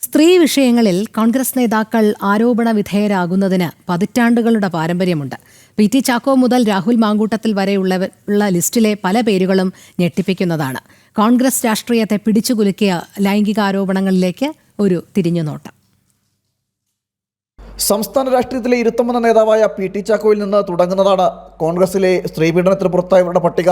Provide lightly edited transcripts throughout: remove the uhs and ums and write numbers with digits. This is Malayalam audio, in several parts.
സ്ത്രീ വിഷയങ്ങളിൽ കോൺഗ്രസ് നേതാക്കൾ ആരോപണ വിധേയരാകുന്നതിന് പതിറ്റാണ്ടുകളുടെ പാരമ്പര്യമുണ്ട്. പി.ടി. ചാക്കോ മുതൽ രാഹുൽ മാങ്കൂട്ടത്തിൽ വരെയുള്ള ലിസ്റ്റിലെ പല പേരുകളും ഞെട്ടിപ്പിക്കുന്നതാണ്. കോൺഗ്രസ് രാഷ്ട്രീയത്തെ പിടിച്ചുകുലുക്കിയ ലൈംഗികാരോപണങ്ങളിലേക്ക് ഒരു തിരിഞ്ഞുനോട്ടം. സംസ്ഥാന രാഷ്ട്രീയത്തിലെ ഇരുത്തമെന്ന നേതാവായ പി.ടി. ചാക്കോയിൽ നിന്ന് തുടങ്ങുന്നതാണ് കോൺഗ്രസിലെ സ്ത്രീപീഡനത്തിന് പുറത്തായവരുടെ പട്ടിക.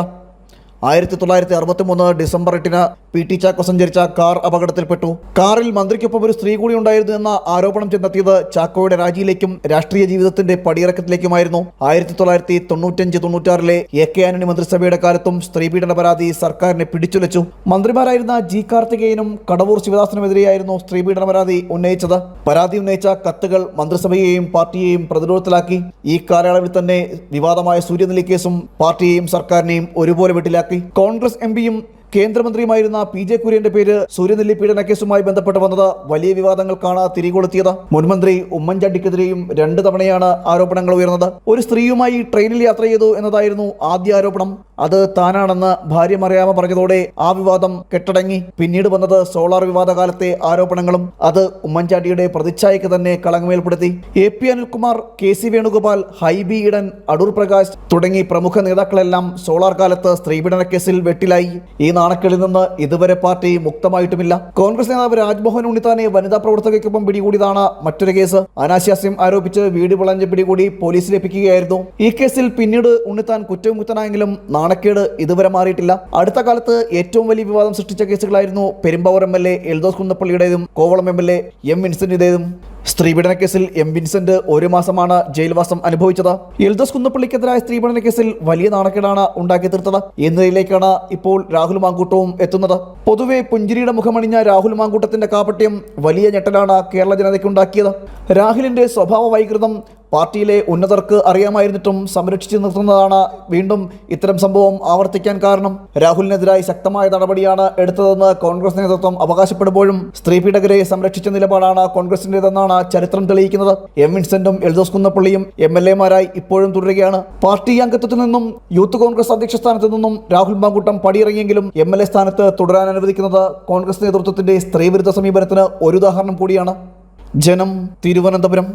1963 ഡിസംബർ 8 പി.ടി. ചാക്കോ സഞ്ചരിച്ച കാർ അപകടത്തിൽപ്പെട്ടു. കാറിൽ മന്ത്രിക്കൊപ്പം ഒരു സ്ത്രീ കൂടി ഉണ്ടായിരുന്നു എന്ന ആരോപണം ചെന്നെത്തിയത് ചാക്കോയുടെ രാജിയിലേക്കും രാഷ്ട്രീയ ജീവിതത്തിന്റെ പടിയിറക്കത്തിലേക്കുമായിരുന്നു. 1995-96 എ.കെ. ആന്റണി മന്ത്രിസഭയുടെ കാലത്തും സ്ത്രീപീഡന പരാതി സർക്കാരിനെ പിടിച്ചുലച്ചു. മന്ത്രിമാരായിരുന്ന ജി. കാർത്തികേയനും കടവൂർ ശിവദാസനുമെതിരെയായിരുന്നു സ്ത്രീപീഡന പരാതി ഉന്നയിച്ചത്. പരാതി ഉന്നയിച്ച കത്തുകൾ മന്ത്രിസഭയെയും പാർട്ടിയെയും പ്രതിരോധത്തിലാക്കി. ഈ കാലയളവിൽ തന്നെ വിവാദമായ സൂര്യനെല്ലി കേസും പാർട്ടിയെയും സർക്കാരിനെയും ഒരുപോലെ വെട്ടിലാക്കി. കോൺഗ്രസ് എംപിയും കേന്ദ്രമന്ത്രിയുമായിരുന്ന പി.ജെ. കുര്യന്റെ പേര് സൂര്യനെല്ലി പീഡന കേസുമായി ബന്ധപ്പെട്ട് വന്നത് വലിയ വിവാദങ്ങൾക്കാണ് തിരികൊളുത്തിയത്. മുൻമന്ത്രി ഉമ്മൻചാണ്ടിക്കെതിരെയും 2 തവണയാണ് ആരോപണങ്ങൾ ഉയർന്നത്. ഒരു സ്ത്രീയുമായി ട്രെയിനിൽ യാത്ര ചെയ്തു എന്നതായിരുന്നു ആദ്യ ആരോപണം. അത് താനാണെന്ന് ഭാര്യ മറിയാമ്മ പറഞ്ഞതോടെ ആ വിവാദം കെട്ടടങ്ങി. പിന്നീട് വന്നത് സോളാർ വിവാദ കാലത്തെ ആരോപണങ്ങളും. അത് ഉമ്മൻചാണ്ടിയുടെ പ്രതിച്ഛായയ്ക്ക് തന്നെ കളങ്കമേൽപ്പെടുത്തി. എ.പി. അനിൽകുമാർ, കെ.സി. വേണുഗോപാൽ, ഹൈബി ഈഡൻ, അടൂർ പ്രകാശ് തുടങ്ങി പ്രമുഖ നേതാക്കളെല്ലാം സോളാർ കാലത്ത് സ്ത്രീപീഡന കേസിൽ വെട്ടിലായി. ഈ നാണക്കേടിൽ നിന്ന് ഇതുവരെ പാർട്ടി മുക്തമായിട്ടുമില്ല. കോൺഗ്രസ് നേതാവ് രാജ്മോഹൻ ഉണ്ണിത്താനെ വനിതാ പ്രവർത്തകയ്ക്കൊപ്പം പിടികൂടിയതാണ് മറ്റൊരു കേസ്. അനാശാസ്യം ആരോപിച്ച് വീട് വളഞ്ഞ് പിടികൂടി പോലീസിലേപ്പിക്കുകയായിരുന്നു. ഈ കേസിൽ പിന്നീട് ഉണ്ണിത്താൻ കുറ്റവിമുക്തനായെങ്കിലും നാണക്കേട് ഇതുവരെ മാറിയിട്ടില്ല. അടുത്ത കാലത്ത് ഏറ്റവും വലിയ വിവാദം സൃഷ്ടിച്ച കേസുകളായിരുന്നു പെരുമ്പാവൂർ എം.എൽ.എ. എൽദോസ് കുന്നപ്പള്ളിയുടേതും കോവളം എം.എൽ.എ. എം. വിൻസെന്റിന്റേതും. സ്ത്രീപീഡന കേസിൽ എം. വിൻസെന്റ് 1 മാസമാണ് ജയിൽവാസം അനുഭവിച്ചത്. എൽദോസ് കുന്നപ്പള്ളിക്കെതിരായ സ്ത്രീപീഡന കേസിൽ വലിയ നാണക്കേടാണ് ഉണ്ടാക്കി തീർത്തത്. ഈ നിലയിലേക്കാണ് ഇപ്പോൾ രാഹുൽ മാങ്കൂട്ടവും എത്തുന്നത്. പൊതുവെ പുഞ്ചിരിയുടെ മുഖമണിഞ്ഞ രാഹുൽ മാങ്കൂട്ടത്തിന്റെ കാപട്യം വലിയ ഞെട്ടലാണ് കേരള ജനതയ്ക്കുണ്ടാക്കിയത്. രാഹുലിന്റെ സ്വഭാവ വൈകൃതം പാർട്ടിയിലെ ഉന്നതർക്ക് അറിയാമായിരുന്നിട്ടും സംരക്ഷിച്ചു നിർത്തുന്നതാണ് വീണ്ടും ഇത്തരം സംഭവം ആവർത്തിക്കാൻ കാരണം. രാഹുലിനെതിരായി ശക്തമായ നടപടിയാണ് എടുത്തതെന്ന് കോൺഗ്രസ് നേതൃത്വം അവകാശപ്പെടുമ്പോഴും സ്ത്രീപീഡകരെ സംരക്ഷിച്ച നിലപാടാണ് കോൺഗ്രസിന്റേതെന്നാണ് ചരിത്രം തെളിയിക്കുന്നത്. എം. വിൻസെന്റും എൽദോസ് കുന്നപ്പള്ളിയും എം.എൽ.എമാരായി ഇപ്പോഴും തുടരുകയാണ്. പാർട്ടി അംഗത്വത്തിൽ നിന്നും യൂത്ത് കോൺഗ്രസ് അധ്യക്ഷ സ്ഥാനത്ത് നിന്നും രാഹുൽ മാങ്കൂട്ടം പടിയിറങ്ങിയെങ്കിലും എം.എൽ.എ. സ്ഥാനത്ത് തുടരാൻ അനുവദിക്കുന്നത് കോൺഗ്രസ് നേതൃത്വത്തിന്റെ സ്ത്രീവിരുദ്ധ സമീപനത്തിന് ഒരു ഉദാഹരണം കൂടിയാണ്. ജനം, തിരുവനന്തപുരം.